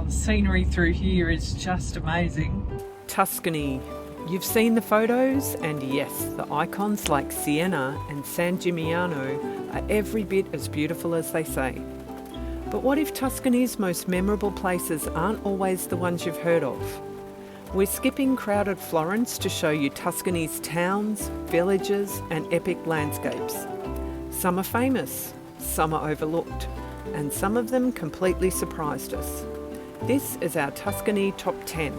Scenery through here is just amazing. Tuscany. You've seen the photos, and yes, the icons like Siena and San Gimignano are every bit as beautiful as they say. But what if Tuscany's most memorable places aren't always the ones you've heard of? We're skipping crowded Florence to show you Tuscany's towns, villages and epic landscapes. Some are famous, some are overlooked, and some of them completely surprised us. This is our Tuscany Top 10.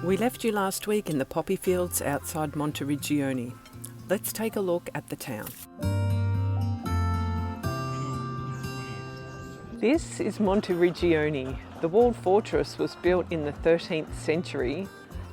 We left you last week in the poppy fields outside Monteriggioni. Let's take a look at the town. This is Monteriggioni. The walled fortress was built in the 13th century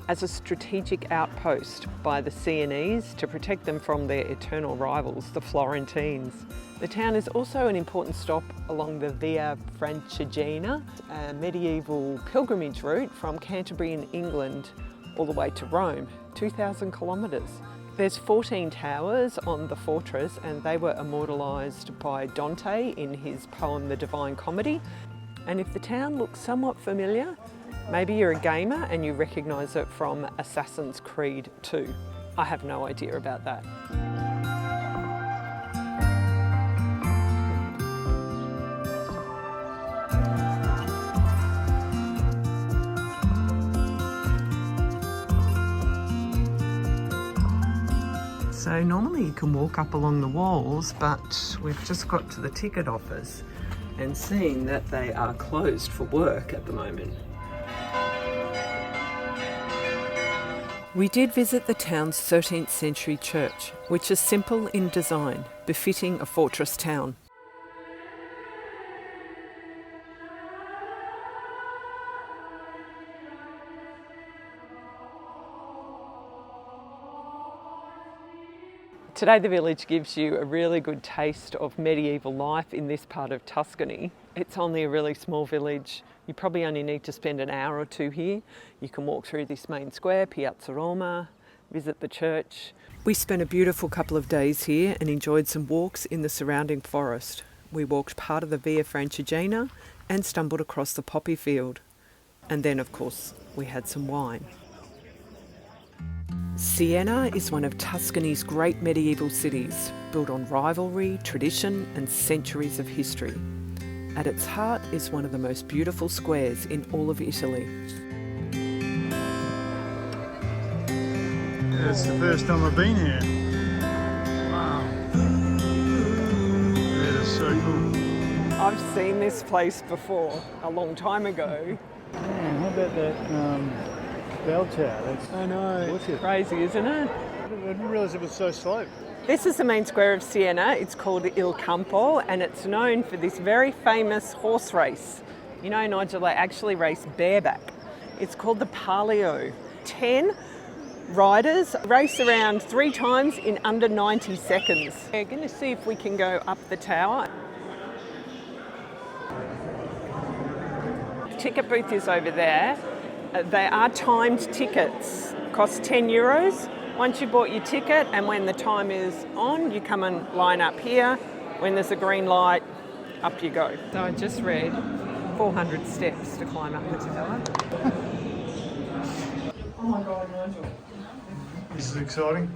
as a strategic outpost by the Sienese to protect them from their eternal rivals, the Florentines. The town is also an important stop along the Via Francigena, a medieval pilgrimage route from Canterbury in England all the way to Rome, 2,000 kilometres. There's 14 towers on the fortress and they were immortalised by Dante in his poem The Divine Comedy. And if the town looks somewhat familiar, maybe you're a gamer and you recognise it from Assassin's Creed 2. I have no idea about that. So normally you can walk up along the walls, but we've just got to the ticket office and seen that they are closed for work at the moment. We did visit the town's 13th century church, which is simple in design, befitting a fortress town. Today the village gives you a really good taste of medieval life in this part of Tuscany. It's only a really small village. You probably only need to spend an hour or two here. You can walk through this main square, Piazza Roma, visit the church. We spent a beautiful couple of days here and enjoyed some walks in the surrounding forest. We walked part of the Via Francigena and stumbled across the poppy field. And then, of course, we had some wine. Siena is one of Tuscany's great medieval cities, built on rivalry, tradition and centuries of history. At its heart is one of the most beautiful squares in all of Italy. Yeah, it's the first time I've been here. Wow. That is so cool. I've seen this place before, a long time ago. Man, how about that bell tower? I know, it's crazy, isn't it? I didn't realise it was so slow. This is the main square of Siena. It's called Il Campo and it's known for this very famous horse race. You know, Nigel, they actually race bareback. It's called the Palio. 10 riders race around 3 times in under 90 seconds. We're going to see if we can go up the tower. The ticket booth is over there. They are timed tickets, cost €10. Once you bought your ticket and when the time is on, you come and line up here. When there's a green light, up you go. So I just read 400 steps to climb up the tower. Oh my God, Nigel. This is exciting.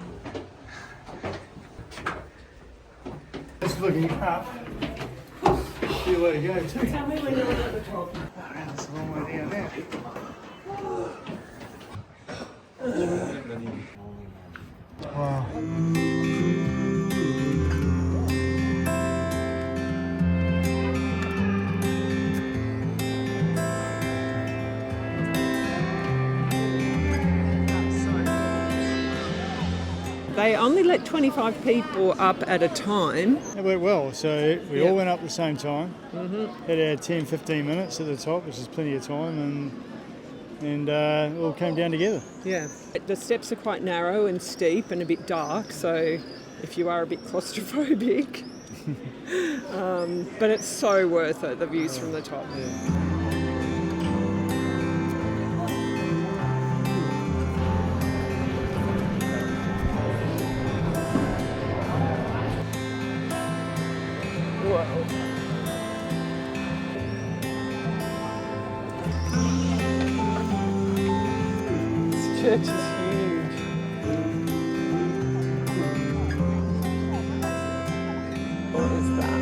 Just looking up. See where to go too. Tell me when you're at the top. Oh, that's a long way down there. Wow. They only let 25 people up at a time. It went well, so we all went up at the same time. Had our 10-15 minutes at the top, which is plenty of time, and it all came down together. Yeah. The steps are quite narrow and steep and a bit dark, so if you are a bit claustrophobic, but it's so worth it, the views from the top. Yeah. church is huge. What is that?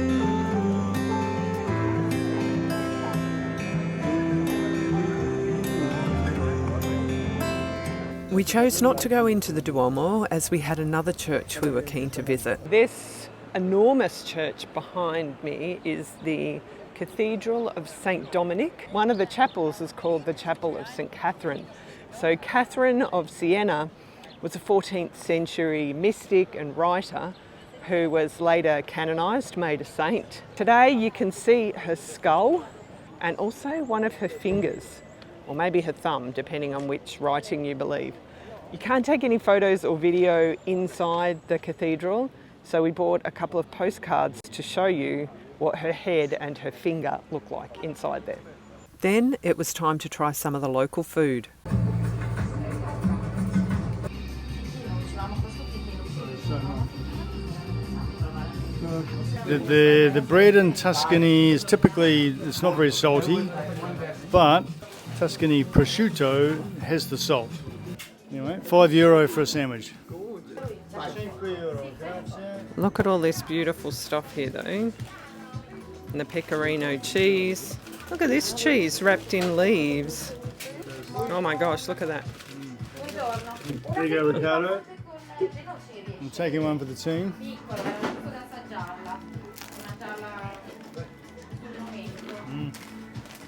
We chose not to go into the Duomo as we had another church we were keen to visit. This enormous church behind me is the Cathedral of St. Dominic. One of the chapels is called the Chapel of St. Catherine. So Catherine of Siena was a 14th century mystic and writer who was later canonised, made a saint. Today you can see her skull and also one of her fingers, or maybe her thumb, depending on which writing you believe. You can't take any photos or video inside the cathedral, so we bought a couple of postcards to show you what her head and her finger look like inside there. Then it was time to try some of the local food. The bread in Tuscany is typically, it's not very salty, but Tuscany prosciutto has the salt. Anyway, €5 for a sandwich. Look at all this beautiful stuff here though. And the pecorino cheese. Look at this cheese wrapped in leaves. Oh my gosh, look at that. There you go, Ricardo. I'm taking one for the team.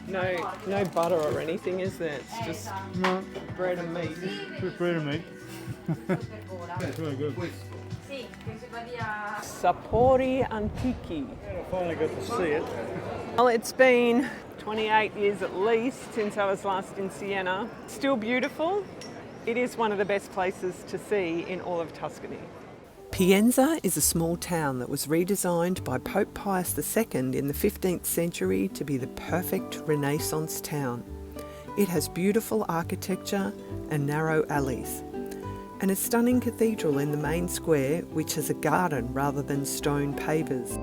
No butter or anything, is there? It's just bread and meat. Just bread and meat. It's really good. Sapori antichi. I finally got to see it. Well, it's been 28 years at least since I was last in Siena. Still beautiful. It is one of the best places to see in all of Tuscany. Pienza is a small town that was redesigned by Pope Pius II in the 15th century to be the perfect Renaissance town. It has beautiful architecture and narrow alleys, and a stunning cathedral in the main square which has a garden rather than stone pavers.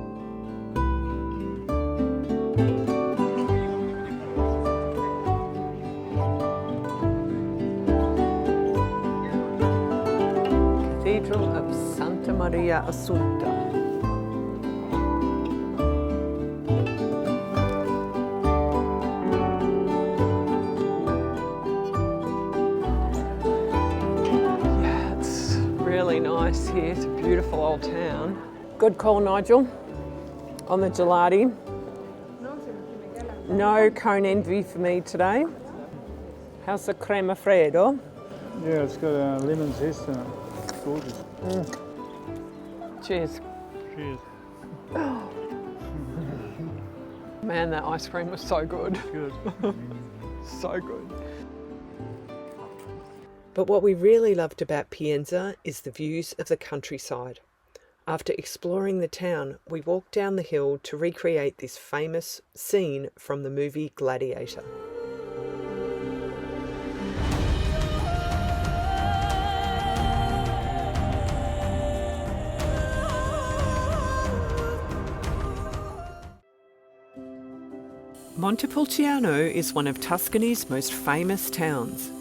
Cathedral of Santa Maria Assunta. Yeah, it's really nice here. It's a beautiful old town. Good call, Nigel, on the gelati. No cone envy for me today. How's the crema freddo? Yeah, it's got lemon zest in it. Gorgeous. Cheers. Cheers. Man, that ice cream was so good. Good. So good. But what we really loved about Pienza is the views of the countryside. After exploring the town, we walked down the hill to recreate this famous scene from the movie Gladiator. Montepulciano is one of Tuscany's most famous towns.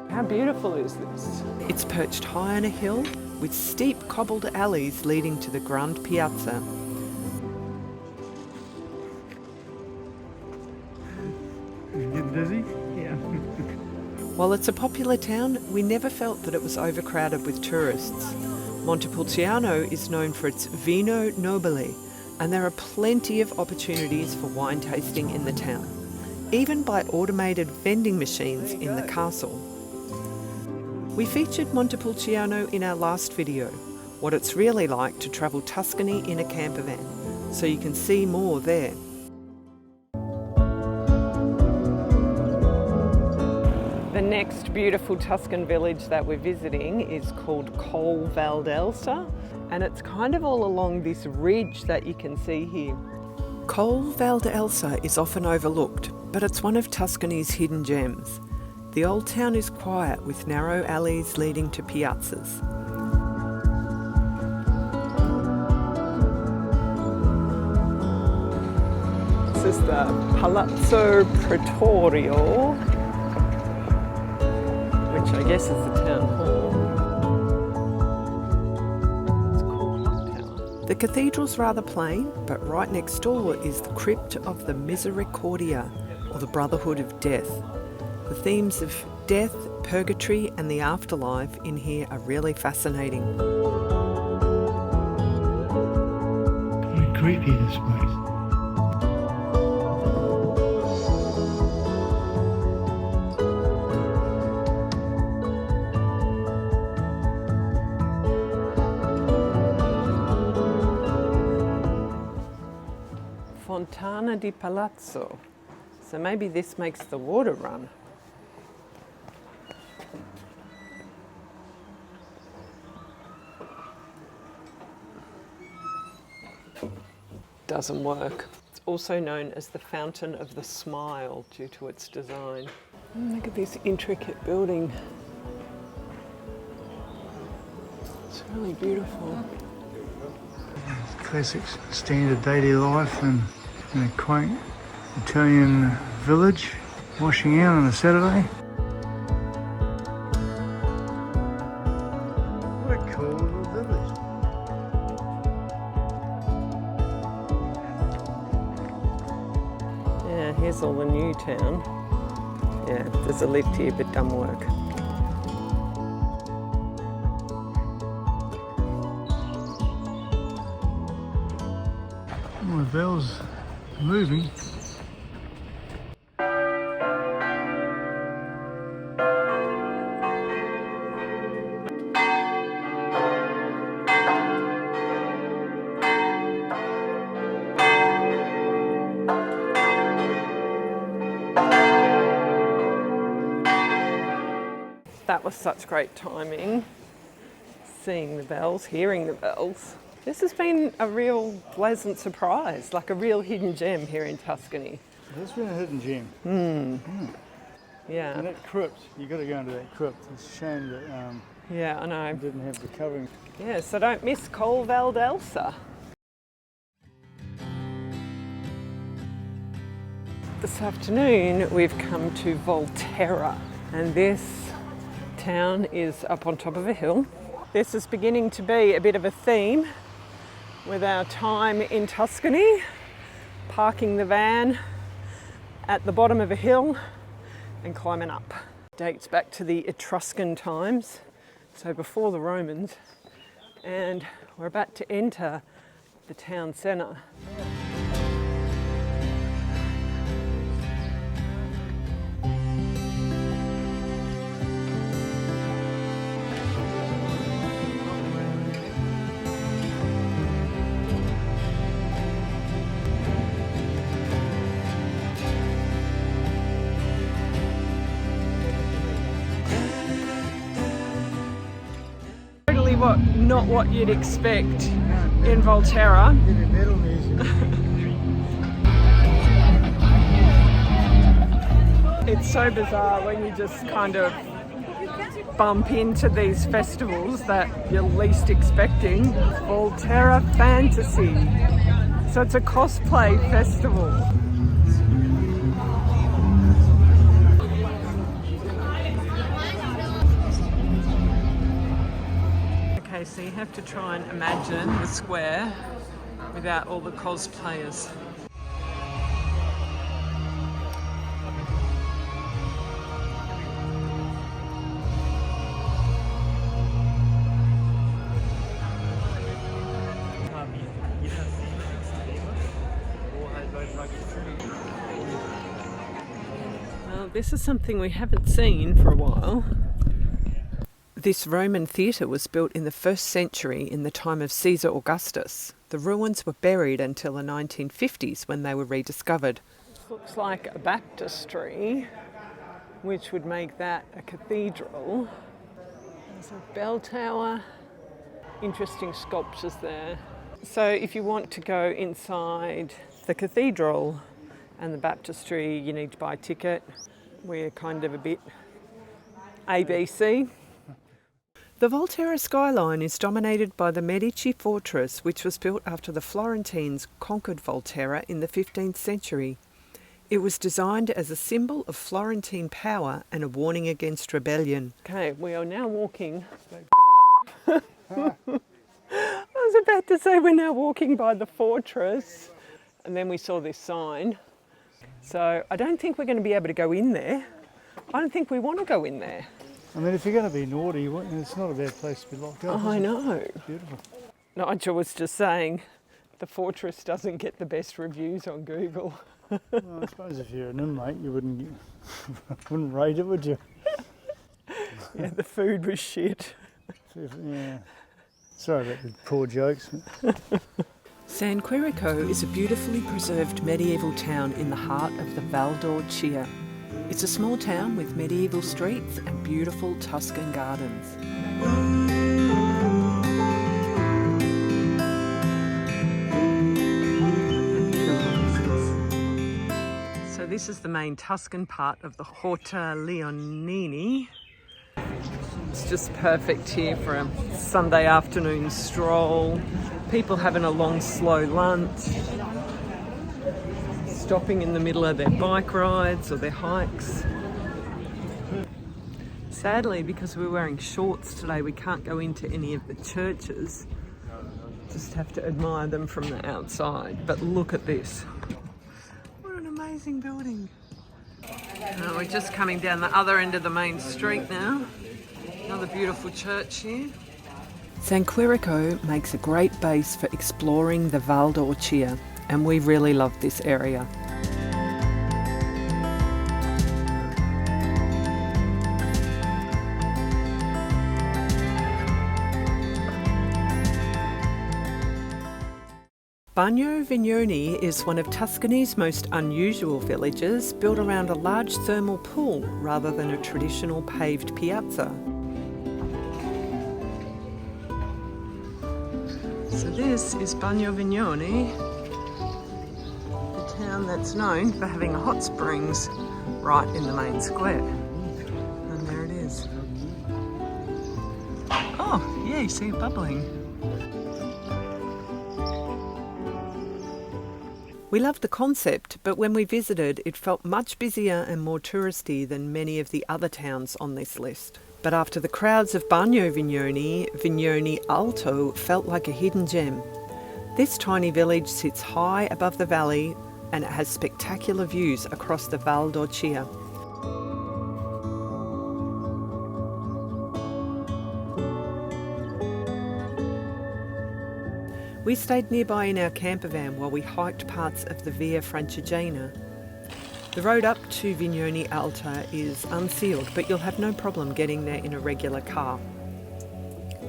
How beautiful is this? It's perched high on a hill with steep cobbled alleys leading to the Grand Piazza. You getting dizzy? Yeah. While it's a popular town, we never felt that it was overcrowded with tourists. Montepulciano is known for its vino nobile, and there are plenty of opportunities for wine tasting in the town, even by automated vending machines in the castle. We featured Montepulciano in our last video, what it's really like to travel Tuscany in a camper van, so you can see more there. The next beautiful Tuscan village that we're visiting is called Colle d'Elsa, and it's kind of all along this ridge that you can see here. Colle d'Elsa is often overlooked, but it's one of Tuscany's hidden gems. The old town is quiet with narrow alleys leading to piazzas. This is the Palazzo Pretorio, which I guess is the town hall. It's a cool clock tower. The cathedral's rather plain, but right next door is the crypt of the Misericordia, or the Brotherhood of Death. The themes of death, purgatory and the afterlife in here are really fascinating. Very creepy, this place. Fontana di Palazzo. So maybe this makes the water run. Doesn't work. It's also known as the Fountain of the Smile due to its design. Look at this intricate building. It's really beautiful. Classic standard daily life in a quaint Italian village, washing out on a Saturday. What a cool little village. Yeah, here's all the new town. Yeah, there's a lift here but doesn't work. Oh, the bells are moving. That was such great timing, seeing the bells, hearing the bells. This has been a real pleasant surprise, like a real hidden gem here in Tuscany. That's been a hidden gem. Yeah. And that crypt, you've got to go into that crypt. It's a shame that Yeah, I know. it didn't have the covering. Yeah, so don't miss Colle d'Elsa. This afternoon we've come to Volterra, and this town is up on top of a hill. This is beginning to be a bit of a theme with our time in Tuscany, parking the van at the bottom of a hill and climbing up. Dates back to the Etruscan times, so before the Romans, and we're about to enter the town centre. Not what you'd expect in Volterra. It's so bizarre when you just kind of bump into these festivals that you're least expecting. Volterra Fantasy. So it's a cosplay festival. Okay, so you have to try and imagine the square without all the cosplayers. Well, this is something we haven't seen for a while. This Roman theatre was built in the 1st century in the time of Caesar Augustus. The ruins were buried until the 1950s when they were rediscovered. This looks like a baptistry, which would make that a cathedral. There's a bell tower, interesting sculptures there. So if you want to go inside the cathedral and the baptistry, you need to buy a ticket. We're kind of a bit ABC. The Volterra skyline is dominated by the Medici fortress, which was built after the Florentines conquered Volterra in the 15th century. It was designed as a symbol of Florentine power and a warning against rebellion. Okay, we are now walking. I was about to say we're now walking by the fortress, and then we saw this sign. So I don't think we're going to be able to go in there. I don't think we want to go in there. I mean, if you're going to be naughty, it's not a bad place to be locked up. Oh, I know. It's beautiful. Nigel was just saying the fortress doesn't get the best reviews on Google. Well, I suppose if you're an inmate, you wouldn't rate it, would you? Yeah, the food was shit. Yeah. Sorry about the poor jokes. San Quirico is a beautifully preserved medieval town in the heart of the Val d'Orcia. It's a small town with medieval streets and beautiful Tuscan gardens. So this is the main Tuscan part of the Horta Leonini. It's just perfect here for a Sunday afternoon stroll. People having a long, slow lunch. Stopping in the middle of their bike rides or their hikes. Sadly, because we're wearing shorts today, we can't go into any of the churches. Just have to admire them from the outside. But look at this. What an amazing building. We're just coming down the other end of the main street now. Another beautiful church here. San Quirico makes a great base for exploring the Val d'Orcia, and we really love this area. Bagno Vignoni is one of Tuscany's most unusual villages, built around a large thermal pool rather than a traditional paved piazza. So this is Bagno Vignoni, the town that's known for having hot springs right in the main square. And there it is. Oh, yeah, you see it bubbling. We loved the concept, but when we visited, it felt much busier and more touristy than many of the other towns on this list. But after the crowds of Bagno Vignoni, Vignoni Alto felt like a hidden gem. This tiny village sits high above the valley and it has spectacular views across the Val d'Orcia. We stayed nearby in our camper van while we hiked parts of the Via Francigena. The road up to Vignoni Alta is unsealed, but you'll have no problem getting there in a regular car.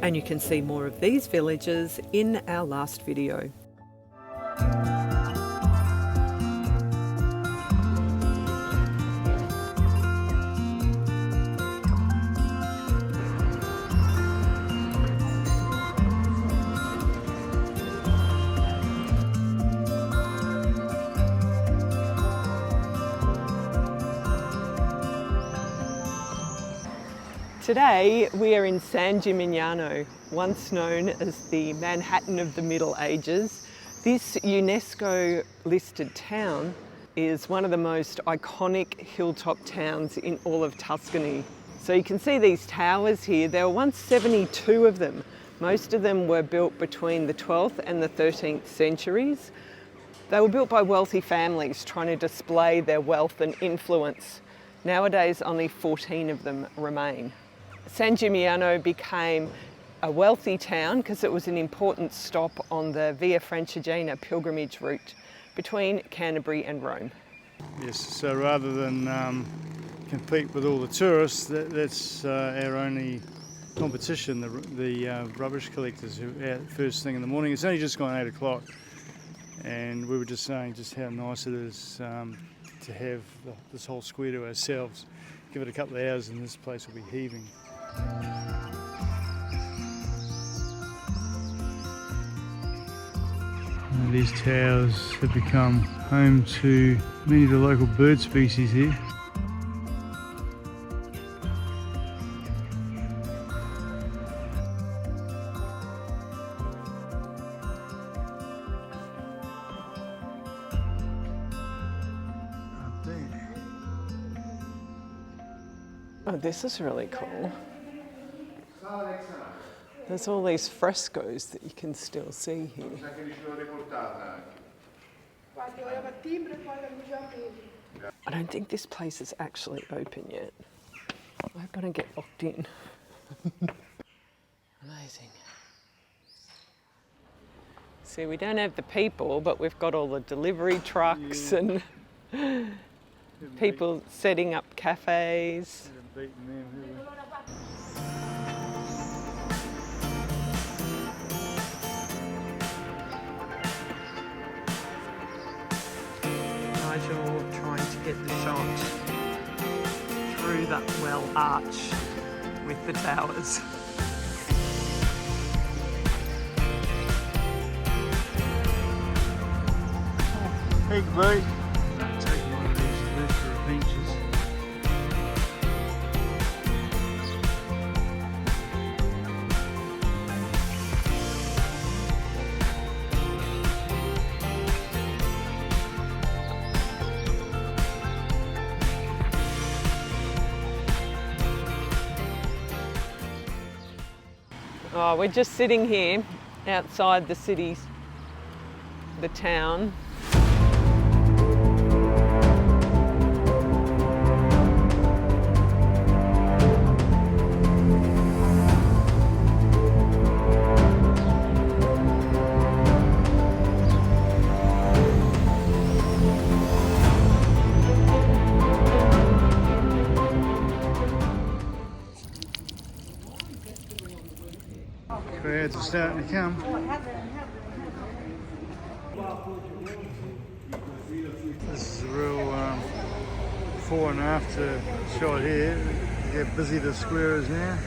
And you can see more of these villages in our last video. Today we are in San Gimignano, once known as the Manhattan of the Middle Ages. This UNESCO listed town is one of the most iconic hilltop towns in all of Tuscany. So you can see these towers here. There were once 72 of them. Most of them were built between the 12th and the 13th centuries. They were built by wealthy families trying to display their wealth and influence. Nowadays only 14 of them remain. San Gimignano became a wealthy town because it was an important stop on the Via Francigena pilgrimage route between Canterbury and Rome. Yes, so rather than compete with all the tourists, that's our only competition, the rubbish collectors who are out first thing in the morning. It's only just gone 8 o'clock and we were just saying just how nice it is to have this whole square to ourselves. Give it a couple of hours and this place will be heaving. These towers have become home to many of the local bird species here. Oh, this is really cool. There's all these frescoes that you can still see here. I don't think this place is actually open yet. I hope I don't get locked in. Amazing. See, we don't have the people, but we've got all the delivery trucks and people setting up cafes. Nigel trying to get the shot through that well arch with the towers. Big boat. Take one of these looser benches. Oh, we're just sitting here outside the city, the town. Crowds are starting to come. This is a real before and after shot here. Look how busy the square is now.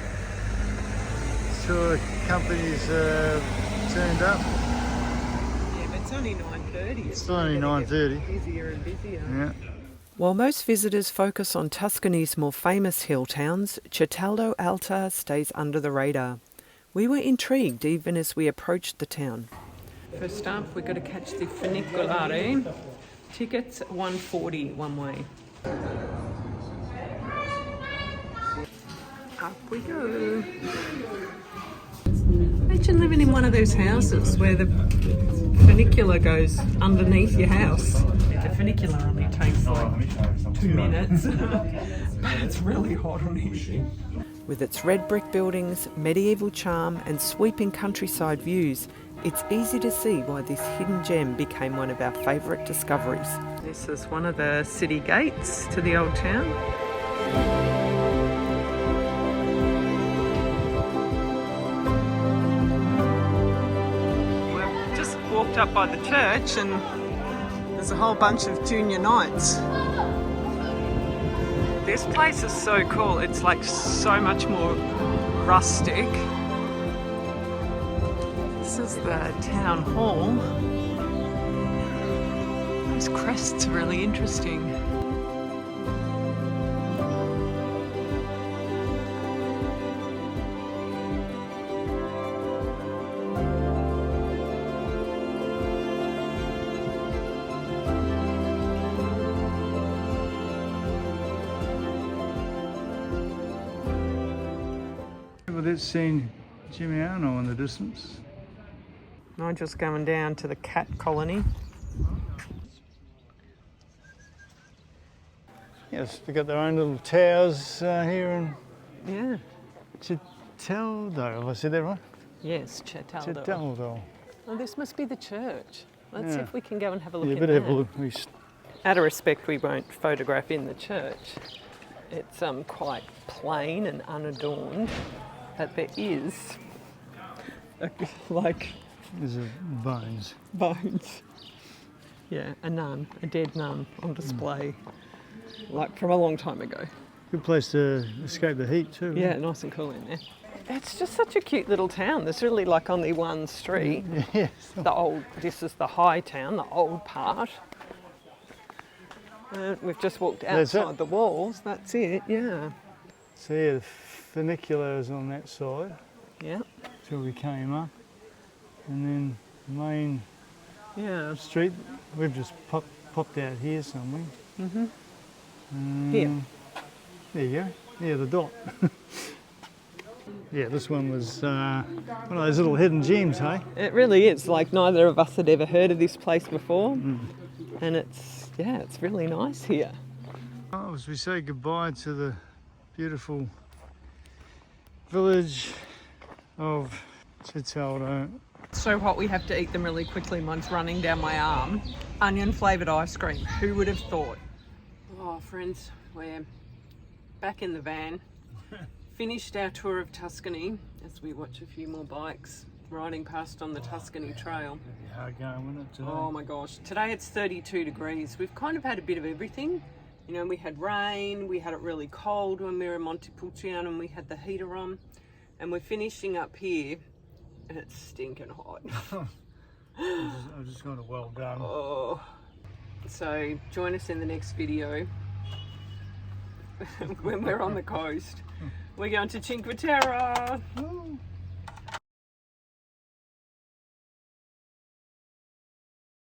Tour companies turned up. Yeah, but it's only 9:30. It's still only 9:30. Busier and busier. Yeah. While most visitors focus on Tuscany's more famous hill towns, Certaldo Alta stays under the radar. We were intrigued even as we approached the town. First up, we've got to catch the funiculare. Tickets $1.40 one way. Up we go. Imagine living in one of those houses where the funicular goes underneath your house. The funicular only takes like 2 minutes, but it's really hot on here. With its red brick buildings, medieval charm and sweeping countryside views, it's easy to see why this hidden gem became one of our favourite discoveries. This is one of the city gates to the old town. We've just walked up by the church and there's a whole bunch of junior knights. This place is so cool. It's like so much more rustic. This is the town hall. Those crests are really interesting. Well, that's San Gimignano in the distance. Nigel's going down to the cat colony. Yes, they've got their own little towers here in Yeah. Certaldo. Have I said that right? Yes, Certaldo. Certaldo. Oh, this must be the church. Let's see Yeah. if we can go and have a look Yeah, in better there. have a look. Out of respect, we won't photograph in the church. It's quite plain and unadorned, but there is like There's bones. bones. Yeah, a nun, a dead nun on display, like from a long time ago. Good place to escape the heat too. Yeah, nice and cool in there. It's just such a cute little town. There's really like only one street. Yes. This is the high town, the old part. We've just walked That's outside it. the walls. That's it, yeah. So yeah, the funicular is on that side. Yeah, So we came up, and then the main yeah. street. We've just popped out here somewhere. Mm-hmm. Here. There you go. Yeah, the dot. Yeah, this one was one of those little hidden gems, hey? It really is. Like, neither of us had ever heard of this place before. And it's really nice here. Oh, as we say goodbye to the beautiful village of Certaldo. So hot we have to eat them really quickly. Mine's running down my arm. Onion flavoured ice cream. Who would have thought? Oh, friends, we're back in the van. Finished our tour of Tuscany as we watch a few more bikes riding past on the Tuscany Trail. Hard going, wasn't it, today? Oh my gosh. Today it's 32 degrees. We've kind of had a bit of everything. You know, we had rain, we had it really cold when we were in Montepulciano and we had the heater on. And we're finishing up here and it's stinking hot. I just got it well done. Oh. So join us in the next video when we're on the coast. We're going to Cinque Terre.